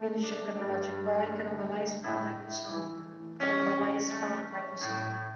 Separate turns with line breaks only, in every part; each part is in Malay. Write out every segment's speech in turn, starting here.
Ministro que não vai te embora, que não vai mais para a pessoa, que não vai mais para a pessoa.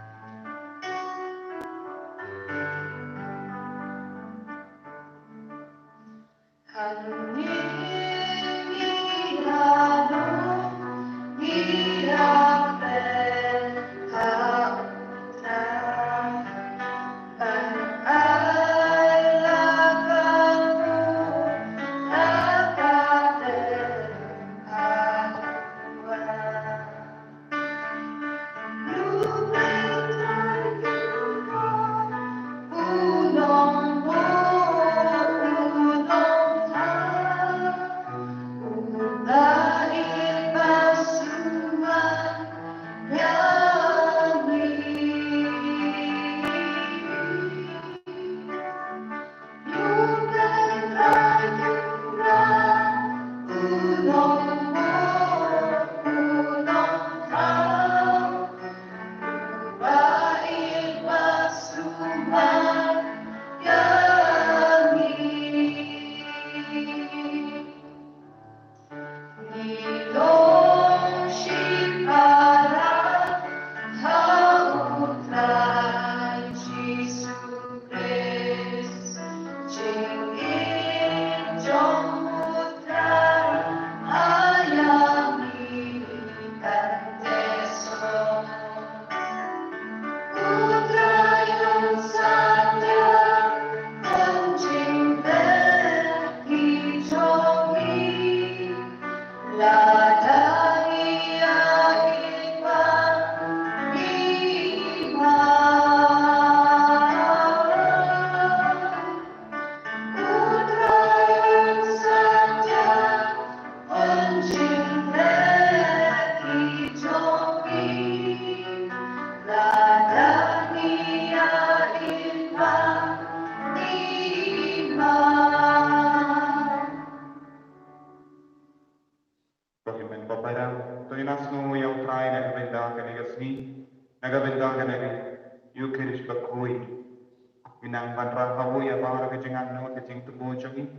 Minang vanra hawu ya bahar ke jangan no ke jing tumu jangi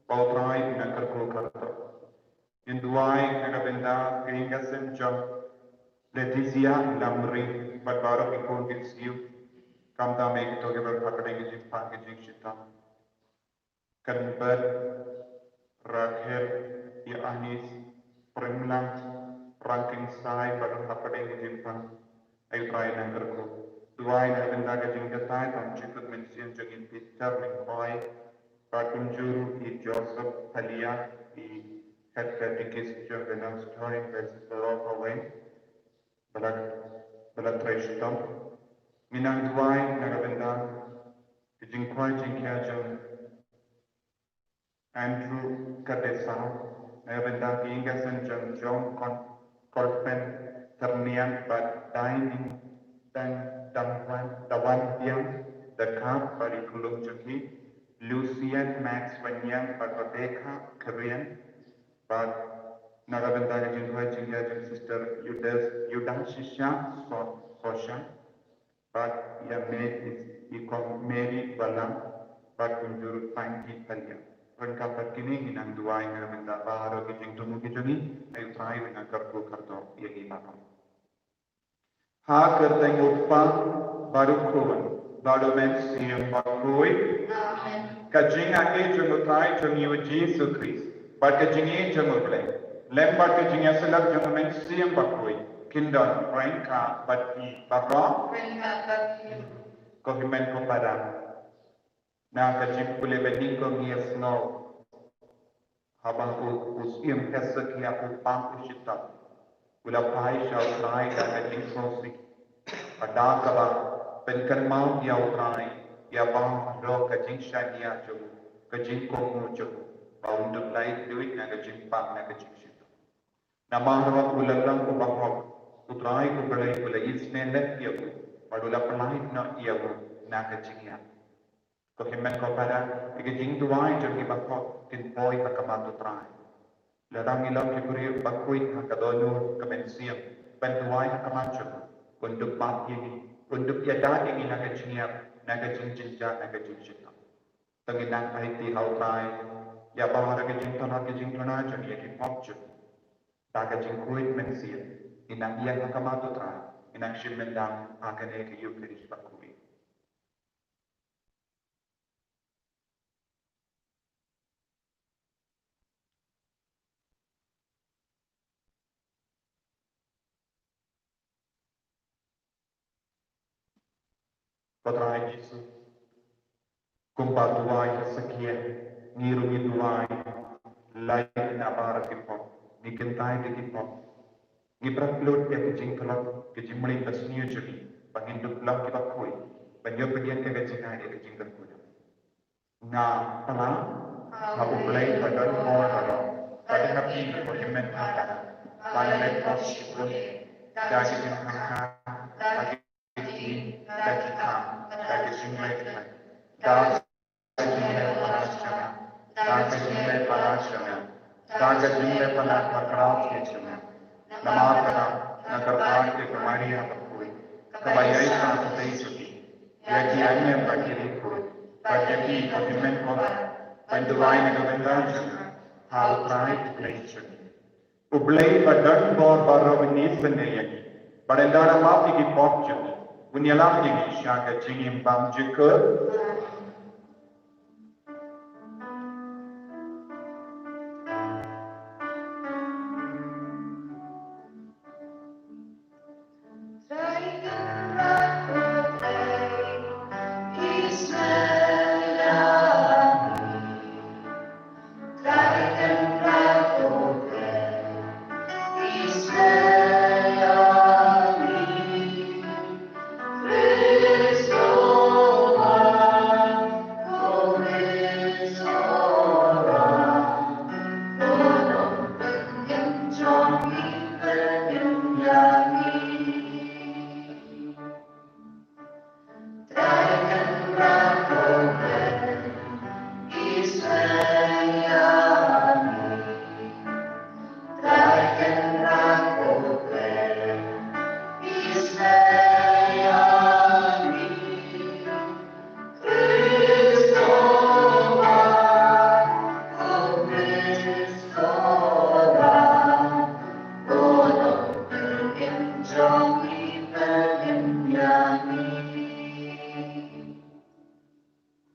pautrai minang kerko karto. In duai naga benda ke hingga senjam Letizia lamri badbaro ikon gisiu kamta me to ke bar pakade ke jing pan ke jing shita. Kan rakhir ya anis premlang ranking sai bar pakade ke jing pan ay try nang kerko. Duai na benda ke jing ketai tam chikut mention jangin Peter Lingkoi Patunjuru i Joseph Thalia i head catechist Jovenel Story versus Baroka Way balat Treshtam Minang Duai na benda ke jing kwai jing kya jang Andrew Kadesa na benda ke ingasan jang John Colpen Ternian Bad Dining dan Dawan Yang Dekat Parikulum Jaki Lucian Max Wanyang Rebecca Korean But Nagabenda Jinhua Jingya Jing Sister Yudashisha Sosha But Yame is Ikon Mary Balam But Unjuru Panki Talia Rengka Pakini Hinang Duai Nagabenda Baharo Kijing Tumu Kijoni Ayu Trai Dengan Karku Karto Yagi Bakam Ha kerteng upa baru kuan, baru mensiam bakui. Kajing ake jengutrai jengiu Yesus Kristus, bat kajingi jengutle. Lembat kajing asalak jeng mensiam bakui. Kindon rengka bati barong. Kohimen ko padam. Na kajing pule bening ko ngias no. Habang usiam kesak ya upang usitab. Ula pai shall try that the king sosi. Adakaba penkan mau dia utrai dia bang ro kajing shania jo kajing ko mu jo paunduk lai duit na kajing pang na kajing situ. Nama ro ulalang ko bahok utrai ko belai belai isne let dia ko padula pelai na ia ko na kajing ya. Ko himen ko pada kajing tuai jo ki bahok tin poi kakamat utrai. Larang ilang kikurir bakuit na kadonu kamensiam pentuai na kamacho untuk bab ini untuk yada ini naga jingiap naga jinjinja naga jinjita tanginang ahiti hautai ya bahara ke jintana jani yaki popju Taka jingkuit mensia, inang yang makamatu tra, inang shimendang akane ke yukiris bakui. Potrai Yesus, kumpa tuai sekian, ngirungi tuai, lain nabara kipok, nikentai ke kipok, ngipraklut ya kejing kelak, kejing melintas nyujuri, panginduk lak kipakui, penyopedian ke kejingai ya kejing kelak. Nga pala, hapu play pada mall pada, pada happy dokumen apa, pada lepos sipun, dagi jengkangka, dagi jing, dagi kam, dagi jinglet, dagi jinglet parasana, dagi jinglet parasana, dagi jinglet parakrat kecuma, namakana, nakarpan ke kemari apa kui, kebayai sama seisuki, yaki anya berdiri kui. Pajaki dokumen kota, penduai negara hal terakhir nation. Ublay badan bor baro benis benayaki. Barendara mapi ki pop jumi. Bunyalam yang isyaga jingim bam jika.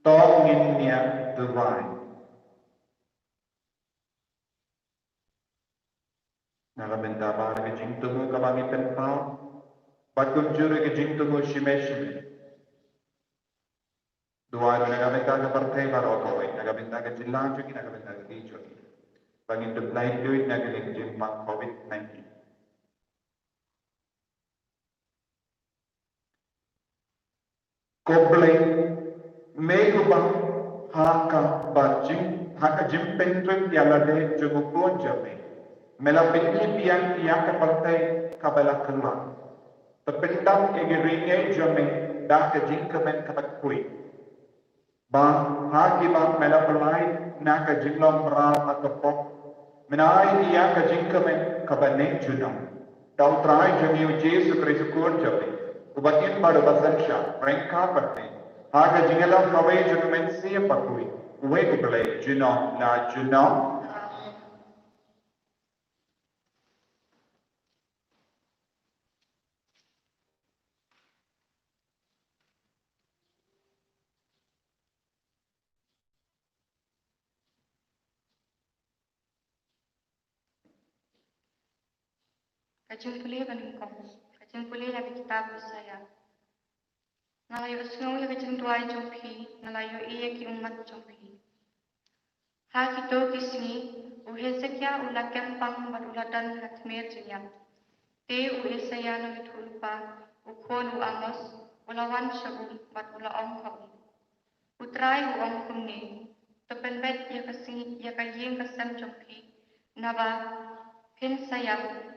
Tongnya divine. Nagamenta para ke jing tumu kabangi penpau, batkun juru ke jing tumu shimeshime. Dua nagamenta ke partai barokoi, nagamenta ke jilang juki, nagamenta ke dijoki. Bangin duplai duit nagaling jing pang COVID-19. Koblai megubang haka bajing haka jimpentun yalade jumukun jame. Melapinki piang piang ke partai kabala kelang. Tependam egiringe jame dah ke jingkemen katakui. Bang haki bang melapelai na ke jinglong meral akapok. Menai iya ke jingkemen kabane junam. Tau trai jami Yesus Kristus jame. Ubatin pada basansha, mereka pasti. Haga jingalam kawai junumen siya pakui. Uwe kubalay, junam na junam.
Kajung pulih beningkong, kajung pulih lagi kitab saya. Ngalayo snow ya kajung tuai jompi, ngalayo iya ki umat jompi. Ha kito kisni, uhesekya ula kempang baduladan hatmir jinyam. Te uhesaya no mitulpa, ukon u amos, ulawan syabum badula ong haum. Utrai u ong kumni, tepenbet ya kasing ya kayeng kasam jompi, naba pin sayam.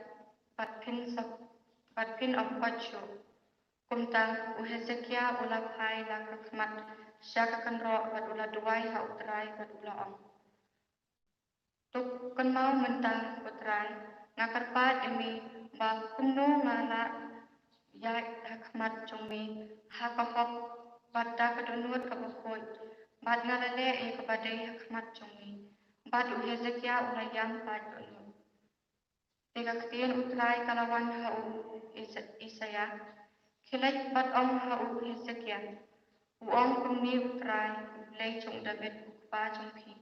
Patpin of Pachu. Kumtang uhezekia ula pai la kakmat syaka kanro bat ula duai ha utrai bat ula om. Tuk kan mau mentang utrai ngakarpat imi ba kuno ngala ya hakmat cumi ha kahok bata kadunut kabakoi bat ngalale e kabadai hakmat cumi bat uhezekia ula yang pat Tegaktian utrai kalawan hau Isaya. Kilai bat om hau Hezekiah. Uong kumni utrai lei chung David ukpa chung pi.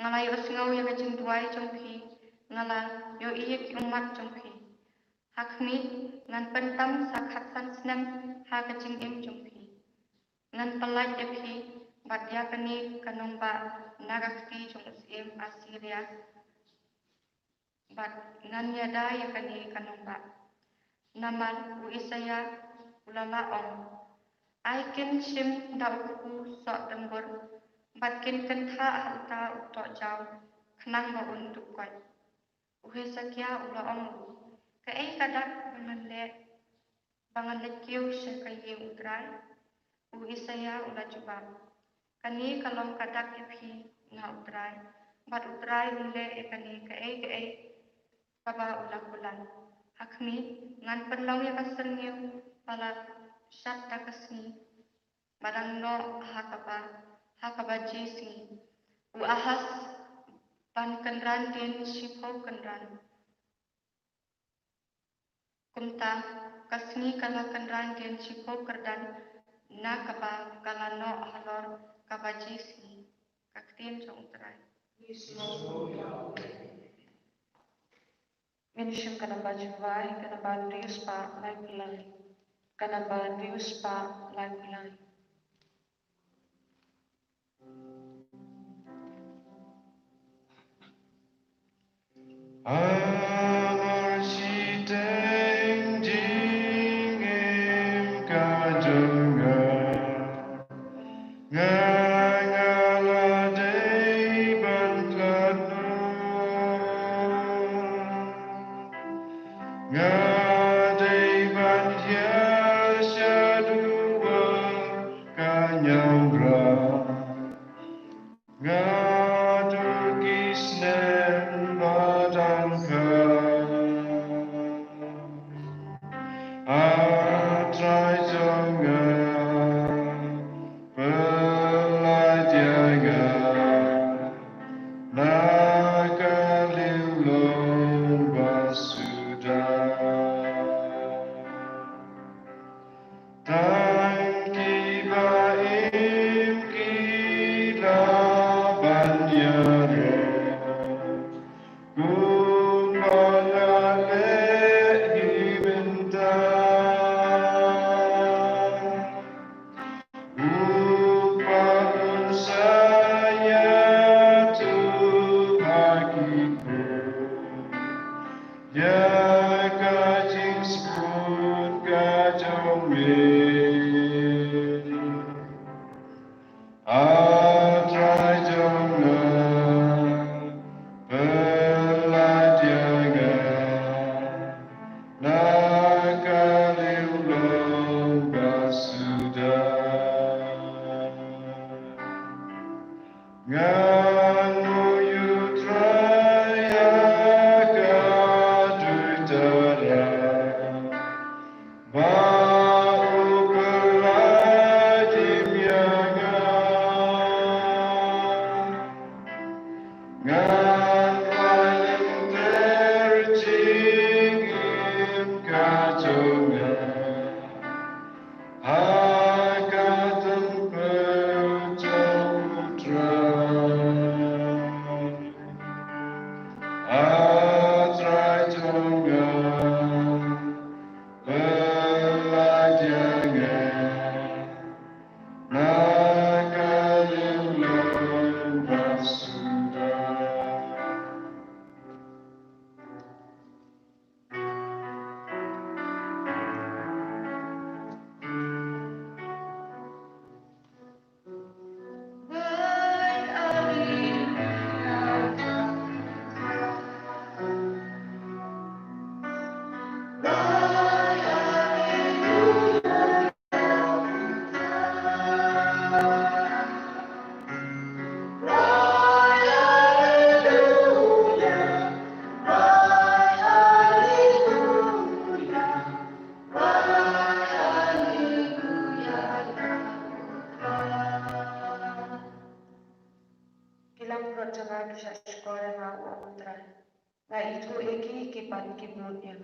Ngalai osngau ya kacing duai chung pi. Ngalai yo iya ki umat chung pi. Hakmi ngan pentam sakhatsan senam ha kacing im chung pi. Ngan pelaj epi bat ya kani kanomba nagakti chung sim Assyria. Bat ngan yada ya kani kanomba. Namal u Isaya ulala ong. Aikin sim dauku sok tembur. Batkin kentha halta utok jauh. Kenang ba untuk koi. Hezekiah ula ong. Kae kadak bangan lekiu syakayi utrai. Isaya ula coba. Kani kalong kadak epi na utrai. Bat utrai ule ekani kae baba ula bulan. Hakmi ngan perlaw ya kaserngiu pala syat takasni. Barang no hakaba jisi. U ahas ban kenran din sipau kenran. Kumta kasni kala kenran din sipau kerdan na kaba kalano halor kaba jisi. Kaktian jong terai.
Minishim kanamba juvai kanamba rius pa lai pulai. Kanamba rius pa lai pulai. Ngai itu eki kipan kibut yang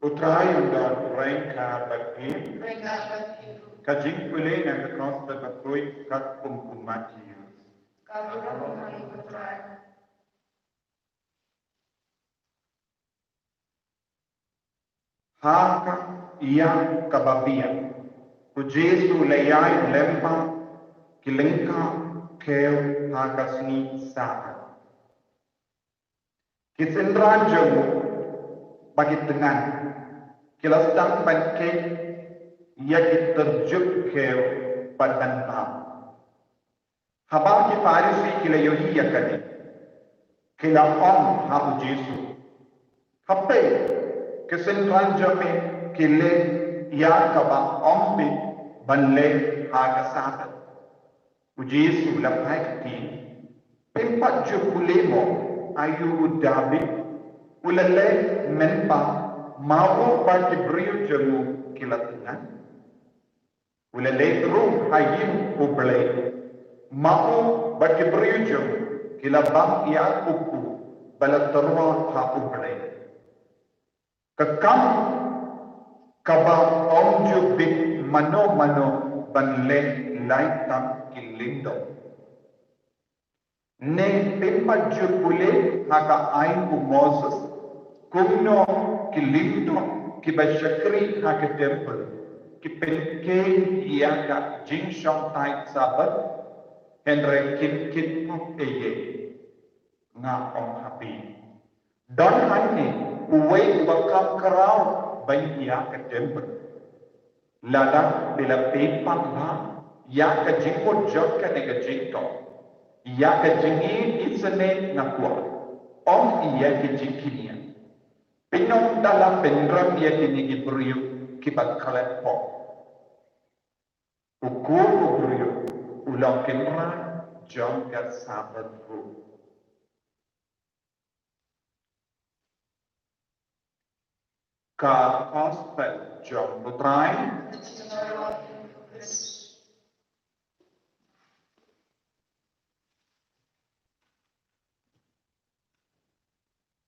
Utrai undang rengka bagi kajing pulih yang kekos berbakui kat pemkumatius. Haka yang kababian. Pujesu layai lempa kilengka keo haka sni saka. Kisendran jemu bagi dengan kilasdang bangke ia terjuk keo padan pam. Habang ki farisi kila yohi yakani kila om ha Jesu. Hape kisendran jeme kile ia kaba om bi banle ha kasabat. Jesu lapai kati pempat jukulemo ayu dabi ulale menpa mau parti brio jemu kilatunan ulale rum hayim uble mau parti brio jemu kilabang ia uku balatarwa ha uble kekam kaba omju bit mano banle laitam kilindo ne pempaju pule haka ain ku Moses kumno kilindo kibashakri haka temple kipelke yaka jinshong tai sabat henre kit eye nga om happy don hani uwe bakam karau bayi yaka temple lada bila pepang ba yaka jingko jokka nega jingko yaka jingi isane nakwa om iya ki jinkinia pinong dalam pendram ia kini iburiu kibat kalepo ukur iburiu ulang kenra jangka sabat ru ka hospital jam putrai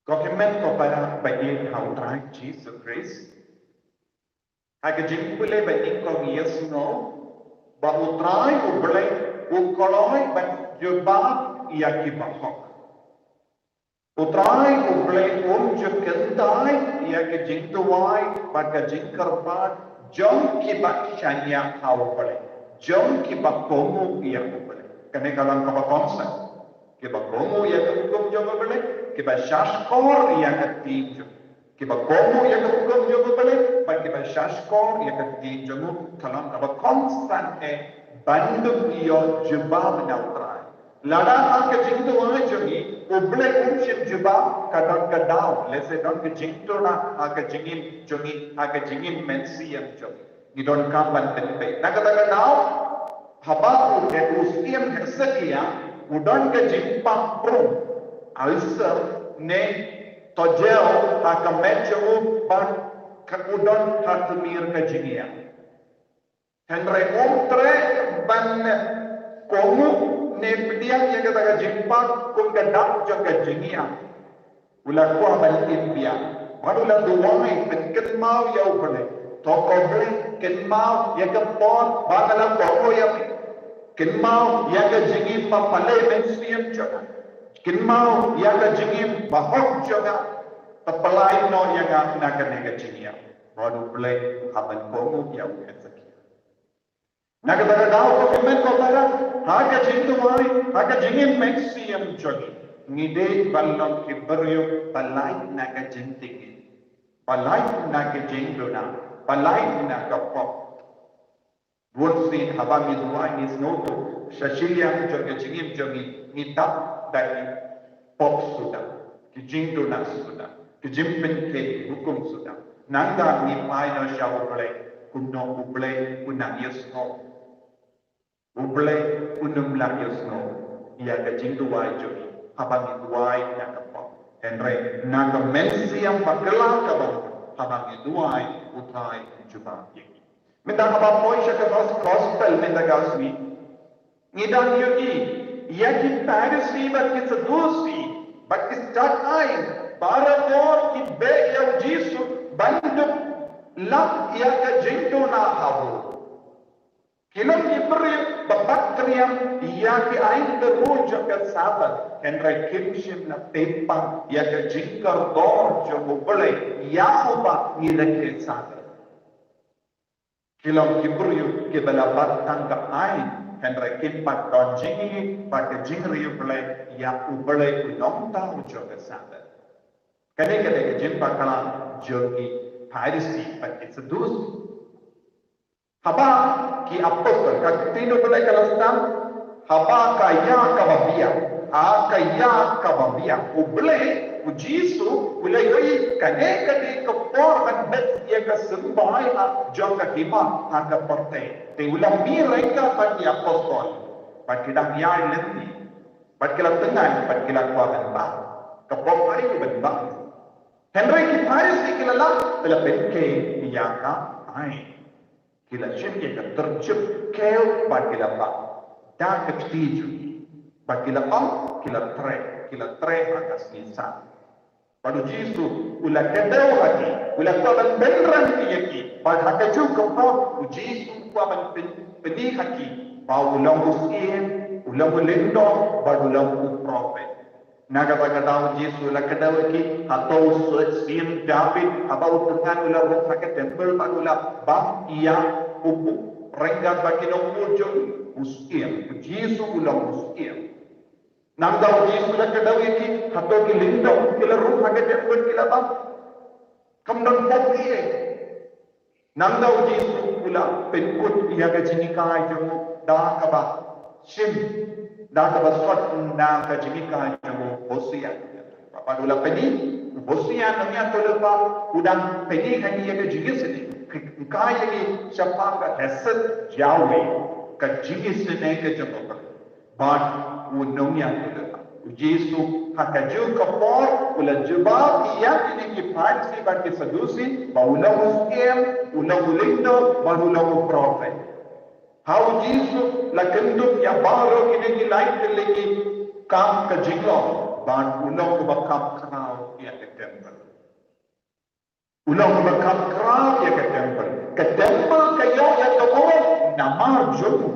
Dokumen kepada bagi haurai Jesus Christ. Hak jingkule bagi kau Yesuno, bahu trai ubelai ukoloi ban jubah ia kibahok. Utrai ubelai jukentai ia ke jingtuai baga jingkarpat jom kibak shanya hau ubelai. Jom kibak komu ia ubelai. Kene kalang kaba konsep. Kibak komu ia ke hukum jom ubelai. Kiba shashkor ia ketinju. Kiba komu ia ke hukum jogo bale, ba kiba shashkor ia ketinju mu kalam kaba konstant bandu iyo jubah menautrai. Lada hal ke jingtu wahai jogi, uble umshim jubah kadang kadau. Lese don ke jingtu na hal ke jingin jogi, hal ke jingin mensi yang jogi. Ni don kampan tenpe. Na kata kadau, habaku ke ustiam hersekia, udon ke jingpang prum. Alser ne tojeo hakamechu ban kakudon hatumir kajigia. Henry umtre ban komu ne pediang yang kata kajimpak kun kadang jaga jigia. Ula kuah ban India. Wadulah duwai penken mau ya ubale. Toko beli ken mau ya kepon bagalah toko ya ken mau ya kajigi papale mensiam jaga. Kinmau yaga jingim bahok jaga tapalai no yaga naga nega jingia rodu play haban komu ya ukensakia naga daga dao ko kemen ko daga haga jindu wai haga jingim mexium jogi ngide ballon kibryo palai naga jintingi palai naga jinduna palai naga pop Wursi haba mizuai nisnoto shashiliam jogi jingim jogi ngitap dari pop sudah, kijingdonas sudah, kijimpen ke hukum sudah. Nanda ni pai no sha uble. Kuno uble kunang yusno. Uble kunum lang yusno. Ia ka jinduai jogi. Habang duai na ka po. Henry naga mensiam bakala ka ba. Habang duai utai juba yegi. Minta ka ba po siya ka gospel minta gasmi. Ngidang yogi. Yagi Pharisee but it's a dosi. But it's that time. Barador ki be ya jisu banduk lak ya ka jinto na habu. Kilom ibri babakriam ya ki ain the road ka sabat and right kimshim na pepang ya ka jinkar dor jo bole ya uba ni leke sabat. Kilom ibri ke balabat tangka ain and right kimpat don jingi but the jingri bole ya ubole unom ta jo ka sabat. Kadang-kadang jumpa kalam jogi Pharisee, but it's a dosi. Haba ki apostol katino pada kalastam haba kaya kababia kaya kababia uble ujisu ulai yoi kane kapor kan bet ia ka sembai jonga kima ka porte te ulam mi reka pati apostol pati dah yai lenti pati kala tengan pati kala kuaban ba kapor ai ban ba Henry ki Pharisee kilala bila benke iyaka ai kila shirke ka terjep keo ba kila ba da ka tiju ba kila am kila tre akas nisa padu jisu ula kedau hati ula kaban benran yaki ba haka ju ko po jisu kaban peni haki ba ulang usien ulang lendo ba ulang prophet naga bagadau Yesus la kadawaki atau sien David abau dengan ulah roh pakai temple bagula bang ia ubu rengga bagi nomujung usiem Yesus ulah usiem naga Yesus la kadawaki atau kilindo kila roh pakai temple kila bang kamdon popi naga Yesus ulah penkut ia kajinikai jemu dah kaba sim dah kaba sot dah kajinikai Hosea. Papa dula peni, Hosea namanya tolba udang peni kani yaga jigis ni. Kaya ni siapa ka hesed Yahweh ka jigis ni ka japa. But unongnya tolba. Yesu hakaju kapor ula jawab ia ini ki Pharisee but ki Sadusi baula muslim ula ulindo baula prophet. How Yesu la kenduk ya baro kini ki light lagi kam ka jinglo. Ban ulang bakam kerau ia ke temple. Ulang bakam kerau ia ke temple. Ke temple kayo ia tawon namar jumu.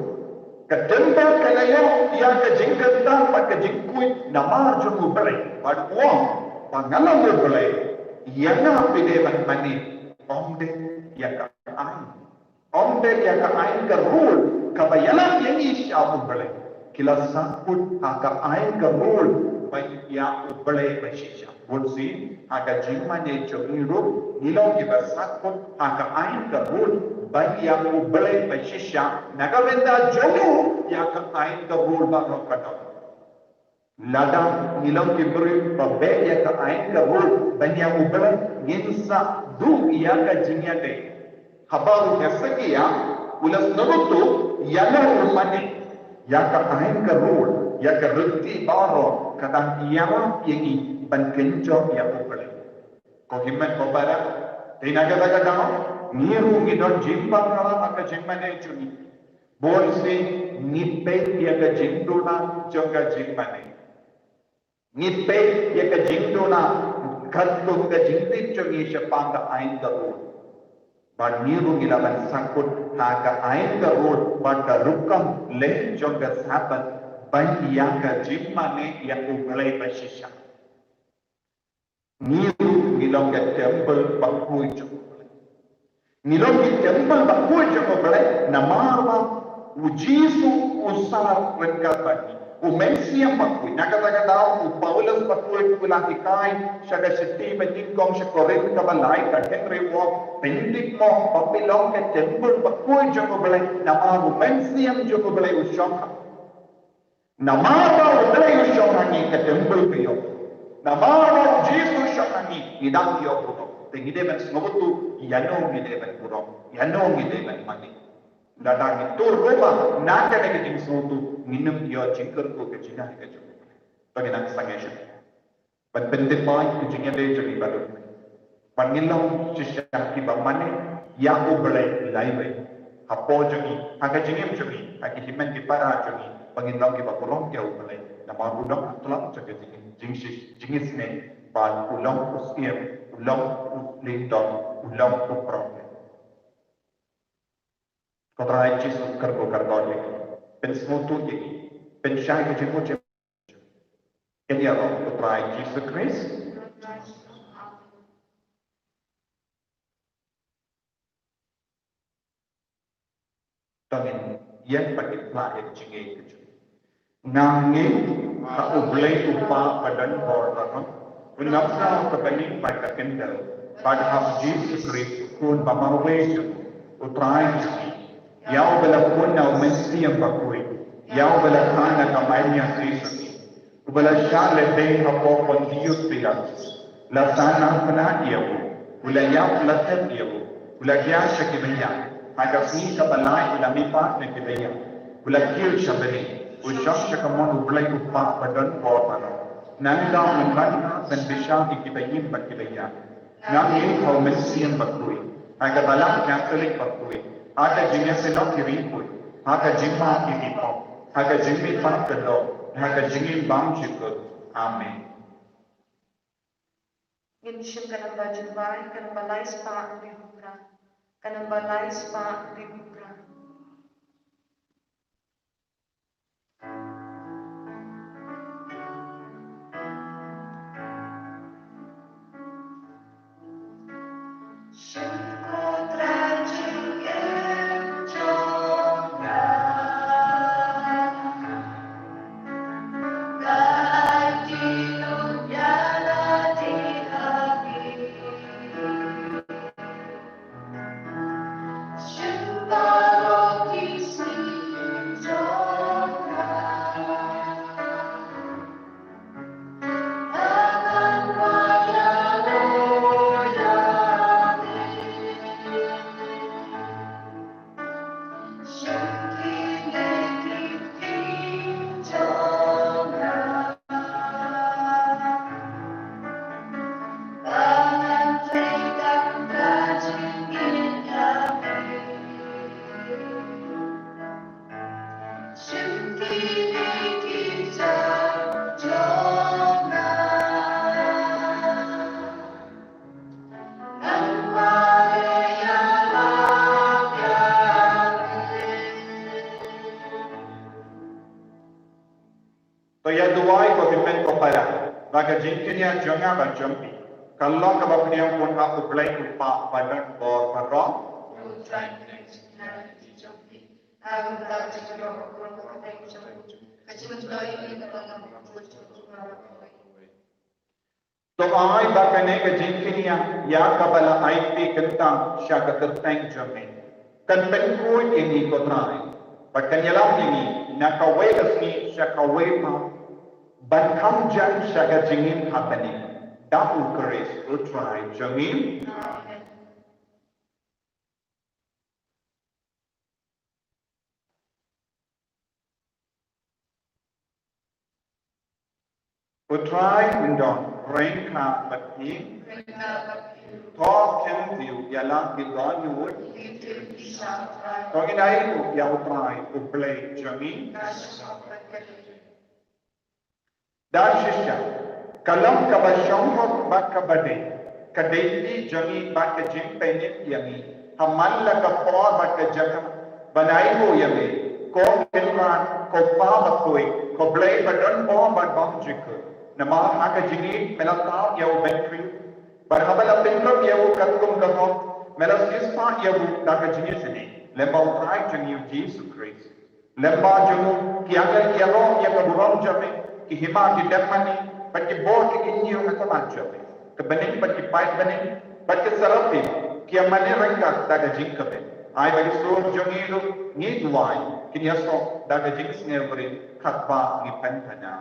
Ke temple kayo ia ke jingkatan pat ke jingkui namar jumu beri. Pat uang pangalam beri. Ia na pide mani omde ia ka ain. Omde ia ka ain ke rule kabayalan yang isyabu beri. Kila sakut aka ain ke rule ya ubale bashisha bolsi aga jimane chogiru nilong ki basakut aga ain ka rul bani ya ubale bashisha nagavenda jogu ya ka ain ka rul ba rokata lada nilong ki buri babe ya ka ain ka rul bani ya ubale ginsa du ya ka jinyade habaru yasaki ya ulas nabutu yana umane ya ka ain ka rul ya ka reti baro kadang ia yang ban kenco ya ubale ko himmat ko bara tinaga daga damo niru ngidon jimpa kala maka jimmane chuni bolsi nipe ya ka jinduna jonga jimmane nipe ya ka jinduna kadlo ka jindi chungi shapanga ain daru ba niru ngilaban sakut ha ka ain daru ba ka rukam le jonga sabat bani yang ka jimane yang ubale bashisha niru nilong ka temple bakui jokole nilong ki temple bakui jokole namarwa ujisu usar rengka bani umensia bakui nakataga daw Paulus bakui kulahikai syaga seti beningkong syakorin kabalai ka Henry Walk pendik mo papilong ka temple bakui jokole namaru mensia jokole usyong Namara ubale usyongangi ke temple kayo. Namara Yesus syongangi idang yo puno. tengi de ben smotu yano ngi de ben puro yano ngi de ben mani dada ngi tur roba na de ke jing smotu minum yo jingker ko ke jinga ke jo bagi nak sangesha ban bende pai ke jinga de jo ni baru pangilong shisha ki ba mane ya ko belai laiwe hapo jogi haga jingim jogi hagi himen ki para jogi pangilong ki ba purong ya belai nama udong tulang jogi jingsis jingis ne ba ulong usiem ulong lindong ulong uprong kodrai jisu karbo karbode pen smutu yegi pen shai ke jimu jimu kenya ro kodrai jisu Christ tangin yen pakai pla ek jinge ke nangi ka ublay upa padan bor baron unapsa ka bani pa ka kendal pad have Jesus Christ kun bamarwe utrai yaw bala kun na umensiam bakui yaw bala kana ka manya Kristo ubala shale de hapo pondius pilatus la sana pana yawo ula yaw la tet yawo ula gya shakibaya aga fi ka balai ula mi pa ne kibaya ula kil shabani ushak kamon ublay upa padan bor nangda man ben bisham ikibayim bakibaya nangi how mensiam bakui aga balam catholic bakui aga jinya se no kiri koi aga jimma kipo aga jimmi pakalo aga jingi bam chiko amen
Ginshim kanamba jubai kanamba lais pa bibra kanamba lais pa bibra
to ya duai ko pipen ko para baga jinkenya jonga ba jompi kallong ka bapniam pun aku blai upa padan bor paro to ai bakane ka jinkenya ya kabala IP kentang syaka terteng jomi kan penku ini ko trai pakanyalam ini nakawe asni syaka wepa ban kam jan syaka jingin happening dapu keris utrai jangin utrai undon rengka bakni talk can view yala gidon wood talking ai ya utrai uplay jangin Dashisha, kalam kabashongok bakabade, kadeli jami bakajim penit yami, hamalla kapor bakajaka, banaiho yami, ko kilman, ko pabakoi, ko blay badon bom badbom jiku, nama haka jini melata yaw benkri, barhabala pinkrab yaw katkum kahom, melasispa yaw daka jini sini, lemba utrai jini Jesus Christ, lemba junu kiagal kialo yakaburam jami, ki hima ki demani pat ki bor ki inyo ka tamancho ke bening pat ki pait bening pat ki sarapi ki amane ranga daga jinkabe ai bagi sur jongido ni duai ki yaso daga jinks nevri khatba ni pentana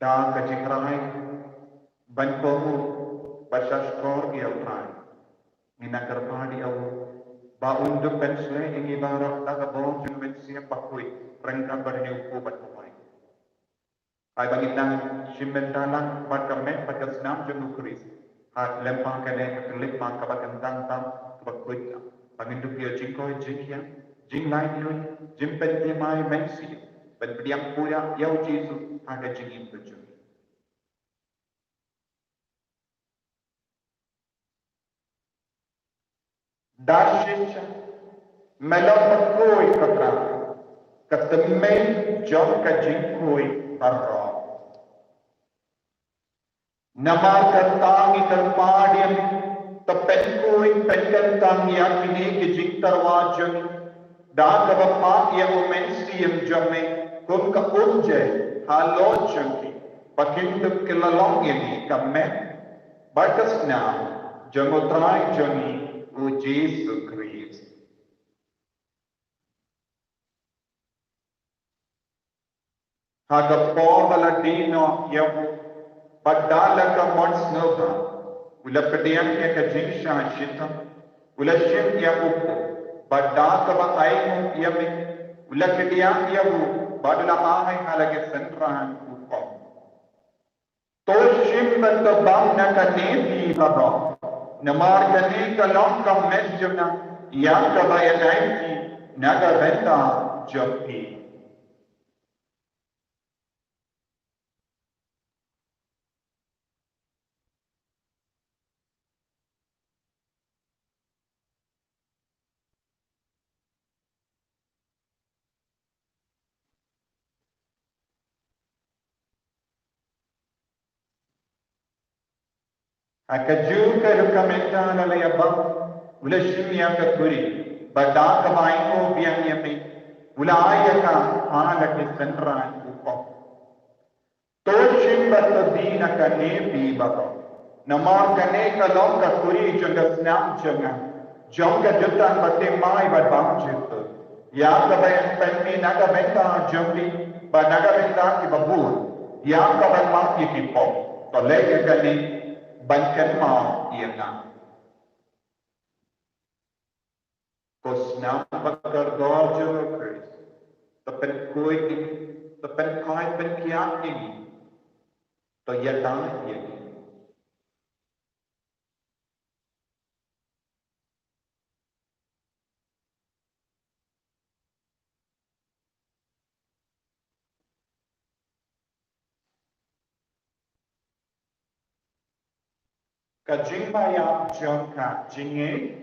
da kajikrai bankohu bashaskor ia utrai minagar padi au ba unduk pensle ingi barak daga bon jumben siap pakui rengka berniu kubat kumai ai bangitang simbentalan bat kamet bat kasnam jemu kris hat lempang kene kelip mak kabat kentang tam bakui banginduk ia jingkoi jingkian jing lain lui jimpen dia mai mensi ben bediang pura yau Jesu ada jingin tujuh Dashicha melon koi katra katemei jom ka jingkoi barro namar kantangi terpadiam tepen koi penkantang yakini ke jing terwajun da ka bapa ya umensiam jome kun ka unje halo chunki pakindu kilalong ini kamme bakas na jamotrai joni o Jesus Christ. Haga Paula Dino Yavu, Badala ka Monsnova, Ula Padian Yaka Jinsha Shita, Ula Shim Yavupo, Badaka ba Aimu Yami, Ula Kadian Yavu, Badala Ahai Halage Sentran Upo. Toshim Bantabam Naka Nevi Baba. Namar kani kalong ka medjuna yang kabayanay ki nagabenta jopi. Akaju ka rukamenta na layabang ula shimya ka kuri bada ka baingo biyang yami ula aya ka hala ki senran upo to shim bato dina ka ne bi bato namar ka ne ka long ka kuri janga snam janga jonga jutan bate mai bad bang jito ya ka bayan penni naga benta jombi ba naga benta ki babur ya ka ban ma ki pipo to lege ka ne bankan mau ia nak. Kosnam bakar dojo Chris. Tepen koi ini, tepen koi penkiak ini. To ia dah ia ini. Kajing maya jongka jinge.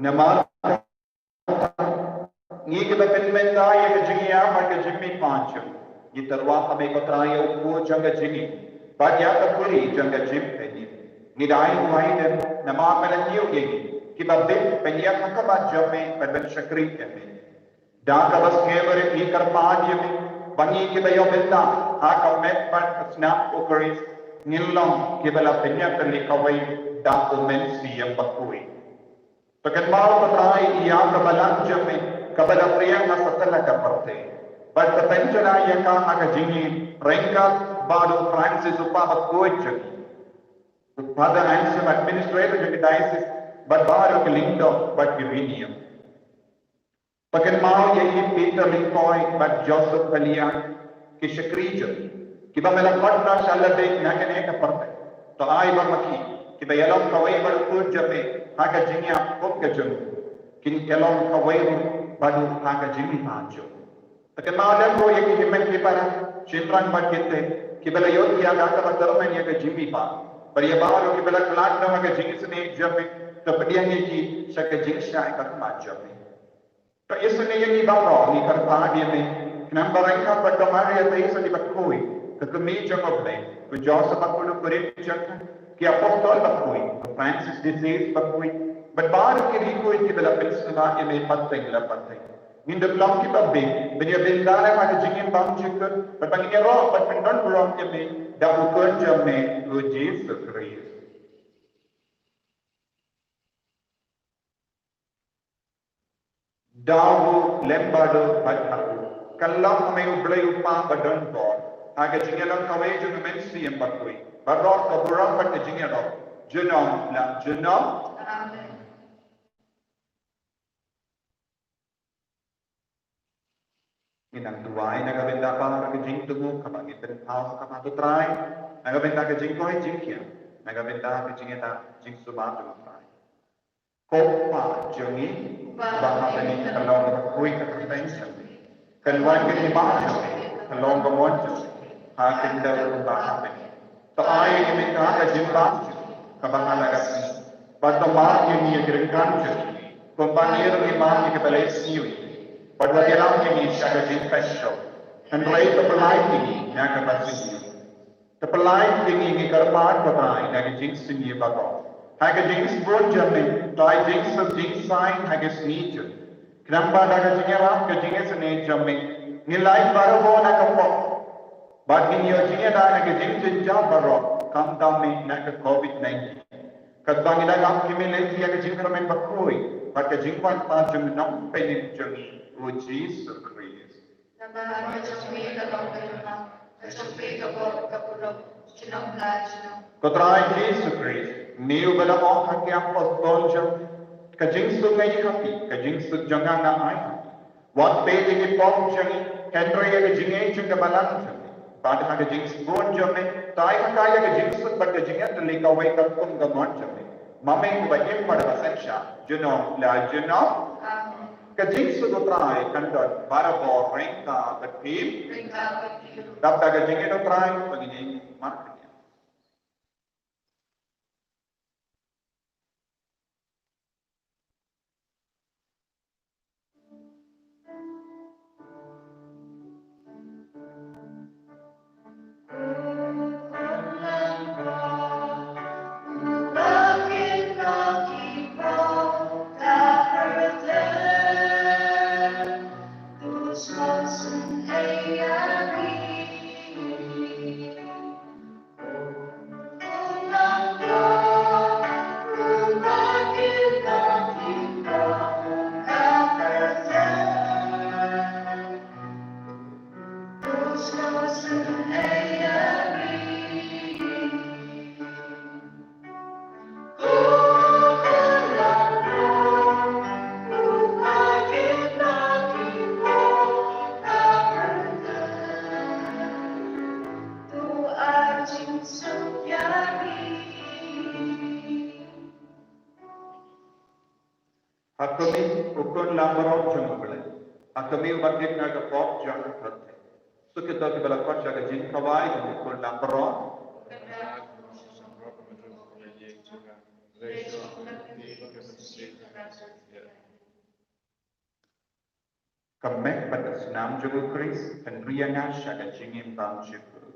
Namar ngi ke bependa ye ke jingia mar ke jimmi panch ye tarwa hame ko traye upo janga jingi padya ka kuri janga jim peni ni dai wai de namar melanyo ye ki babbe penya ka ba jamme ben shakri ke me da ka bas kevere ni kar paadye me bangi ke bayo benda ha ka met pat snap o kuris nilong ke bala penya ka li kawai da o men si ya bakui Pagkatmao patay iya kabalang jami kabala priya nga satala ka parte. Pagkapensyona iya ka nakajingi rengka bado Francis upabak kuwajagi. Father Anselm administrator jagi diocese but bado kilindo but Uranium. Pagkatmao iya Peter Lincoln but Joseph Palian kishakrijo. Kiba melapatna shalade nakane ka parte. To ay barmaki kiba yalong kaway balukod jami haka jinya pop ke jung kin kelong kawai badu haka jimi panjo takan maudam ko yeki himen ki para chimran bat kite ki bela yot ya ga ka termen ya ke jimi pa par ya baalo ki bela klat na haka jing sne jame to padiyan ki saka jing sha ka ma jame to isne yeki ba ro ni kar pa dia me Kenapa mereka berkemari atau isa di bakui, ke kemeja ngobrol, ke Joseph bakulu kurit jatuh, ke apostol bakui, ke Francis disease bakui, berbaru kiri kui di dalam pensulah yang memateng lapateng. Minda belum kita be, benda benda yang ada jingin bang jikut, berbangi roh, berpendon belum kami, dah ukur jami, uji sekris. Dawu lembado bathaku. Kalau kami ublay upang badon bor, aga jingalang kami jung mensi yang bakui. Barok kaburang bat jingalok. Jenom la jenom.
Amen.
Inang tuai naga benda pa naga jing tungu kapag iten house kapag try. Naga benda ka jing koi jing kia. Naga benda ka jing eta jing suba tungu try. Kopa jungi baha beni kalong kui ka prevention. Kalwan ke lima kalong gamon hakin daw baha beni. So ay imita ka jimba kabang alagas ni. Batamar yung niya kiringkan jungi. Kumpanyero lima ni kabalay siwi. Padwa dilam ni siya jing pesho. And ray to pelai ni na kapasisi. To pelai ni karpat patay na jing sinye bago. Haga jing spon jamin, tay jing sub jing sign haga sneecher. Knamba daga jing ram ka jing sne jamin. Nilai baro na kapok. But in your jing da haga jing jam baro kam dami na ka COVID-19. Kadang ina gam kimile siya ka jing ramen bakoi. But ka jing wan pa jum nam penin jumi. O Jesus Christ.
Nama kecumbi kalong kalong, kecumbi kabor kapulong, jinong la jinong.
Kotrai Jesus Christ. Niu bala o haki apostol jam. Kajing su ngay happy, kajing su jangan na ay happy. Wat pe dingi pom jangi, Henry ya kajing ay jung kabalan jangi. Pada ha kajing su bon jangi, tay hakaya kajing su bat kajing ay talikaway kapung gamon jangi. Mamay kubayim pada basensya, junong la junong.
Amen.
Kajing su kotrai kandon para bo rengka katim.
Ringka katil.
Dapta kajing ay kotrai pagini market. Akami ukun lamborong jumble. Akami ubatin na kapok jang karte. So kita kibala kwa jaga jin kawai ukun lamborong. Kamek pada senam jumble Chris dan riana syaga jingin bang jumble.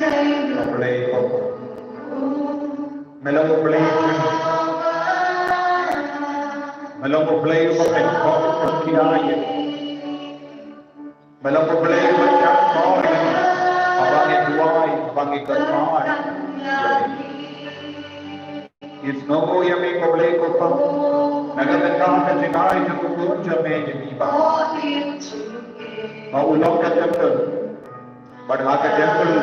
Boleh kau. Melong boleh. Melong boleh kau penkau perkiai. Melong boleh macam kau ini. Abangi duai, abangi kertai. Is no yang kau boleh kau pang. Naga tentang kejikai cukup jamai jadi bang. Mau ulang ke temple. Badha ke temple.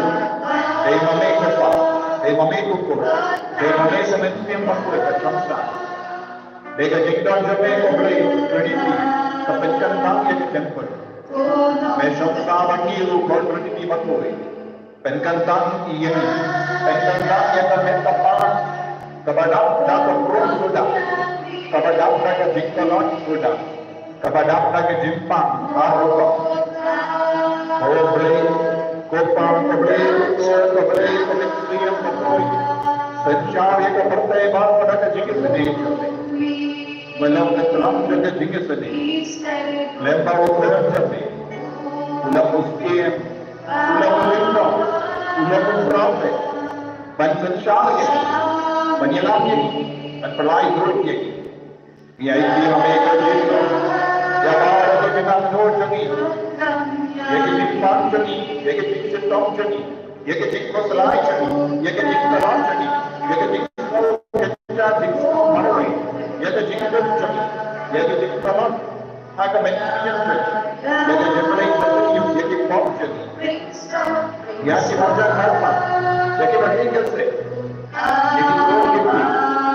They mame kupa. They mame kukur. They mame semensiam pakul ke samsa. They ke jingdon jamai kau boleh trinity. Kepencan bang ke temple. मैं संसार की रूपों प्रति बतोई पेनकंतां ये पेनकंतां ये तमें कपास कबाडाप जाकर प्रोस सुधा कबाडाप जाकर जिंकलॉट सुधा कबाडाप जाकर जिम्पा आरोपा कोबले कोपा कोबले कमिस्ट्रियम बतोई संचार ये कपड़े बात पड़ा के जिंगे सदी Malam keteram jaga jingga sedih. Lempar ular sedih. Ular muslim. Ular lindung. Ular berapa? Bansen syar ini. Menyelam ini. Dan pelai turut ini. Ia ini mereka jiwa. Jawab atau dengan nur jangi. Ia kejimpan jangi. Ia kejimpan jangi. Ia kejimpan selai jangi. Ia kejimpan selai jangi. Ia kejimpan kejimpan maroi. Ya ke jingga jangi, ya ke jingga tamam, haka mensiyan jangi, ya ke jemlei jangi, ya ke pop jangi, ya ke manja karma, ya ke berhingga se, ya ke kau kini,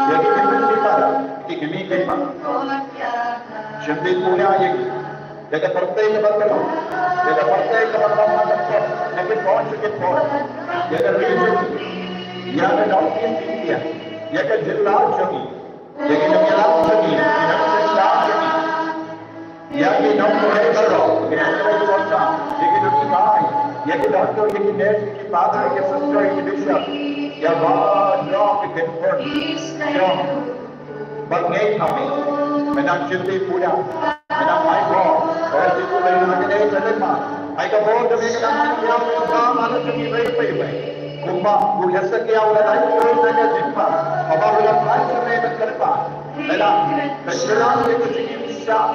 ya ke kini kita, ya ke kini kita, jangan punya ya ke partai ke bangkalo, ya ke partai ke bangkalo macam, ya ke pop, ya ke religion, ya ke doctrine India, ya ke jilla jangi. Jadi menyelam jangi, menyelam jangi. Jadi nak mulai baru, menyelam suasa. Jadi kita kai, jadi doktor, jadi nurse, jadi father, jadi sister, jadi bishop. Ya banyak ketentuan. Jom, bagai kami, menang cinta punya, menang aiko, kalau itu lagi nak jadi kelima. Aiko boleh demi kita yang sama ada jangi baik. Kumba, biasa kita ulah naik turun naik jumpa. Apa ulah naik turun naik kereta. Lelah, keseluruhan itu segi bisa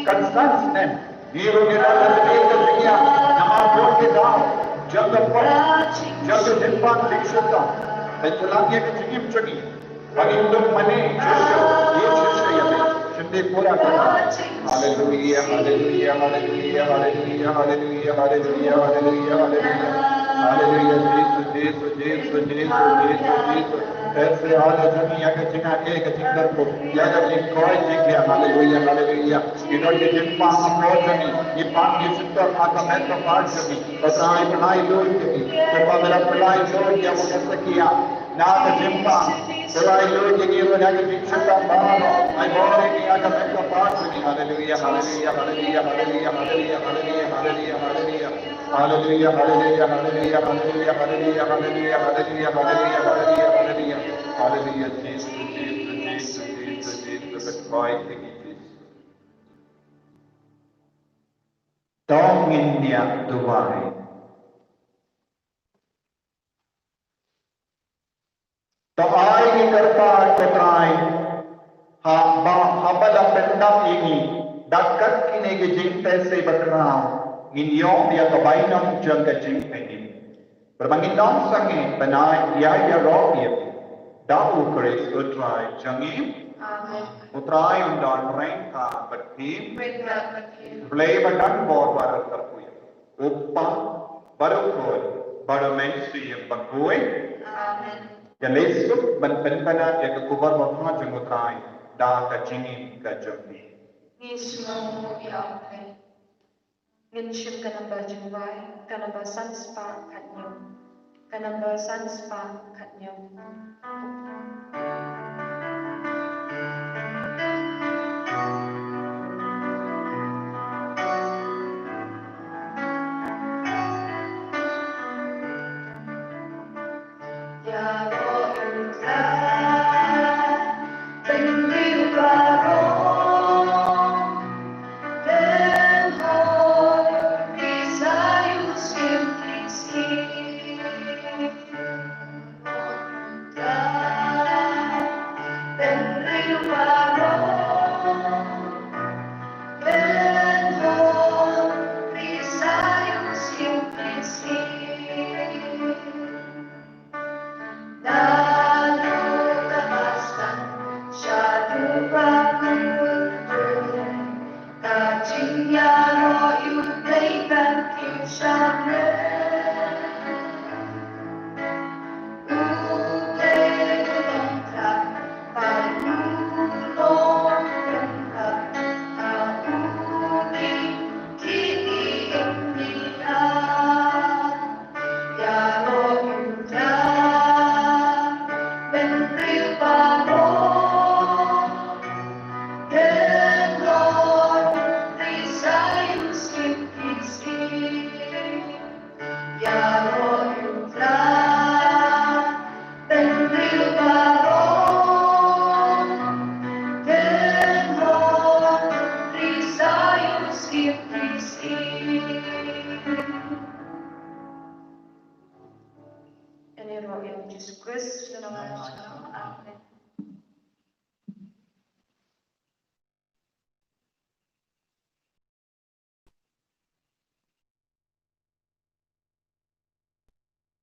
konsisten. Hero kita nanti kerja, nama pun kita jaga pun, jaga jumpa diksuka. Keseluruhan itu segi cegi. Bagi untuk mana cerita ya. Cinta pura kita. Hallelujah, hallelujah, hallelujah, hallelujah, hallelujah, hallelujah, hallelujah, hallelujah. Hallelujah, Jesus. ऐसे हाले दुनिया के जिना के जिंदर को या के जिन कोई जिंगे हालेलुया इन्होंने जिन पांच मोचनी ये पांच ये सिद्धार आता मैं तो पांच जमी बताएं बनाई लोग की तो मेरा पलाई लोग या मुझे सकिया ना तो जिन पांच पलाई लोग ये वो ना के जिन सिद्धार बाहर आई बोले कि आगे मैं तो पांच जमी hallelujah Hallelujah. Tong India Dubai. तो आएगी करता कतराई habala pendam ini dakat kini ke jing tese bakrao inyong dia kabainam jang ke jing ini berbangin dong sangi benai ya rohia dau keris utrai jangi utrai undang rengka bertim play badan bor barat terpuya uppa barukoi baru mensi yang bagoi yang lesuk benpena ya ke kubar bapa jengutrai dah kacingin kacamni.
Nismo yape. Minship kanamba jumbai, kanamba sanspa katnyo, kanamba sanspa katnyo.
Lord,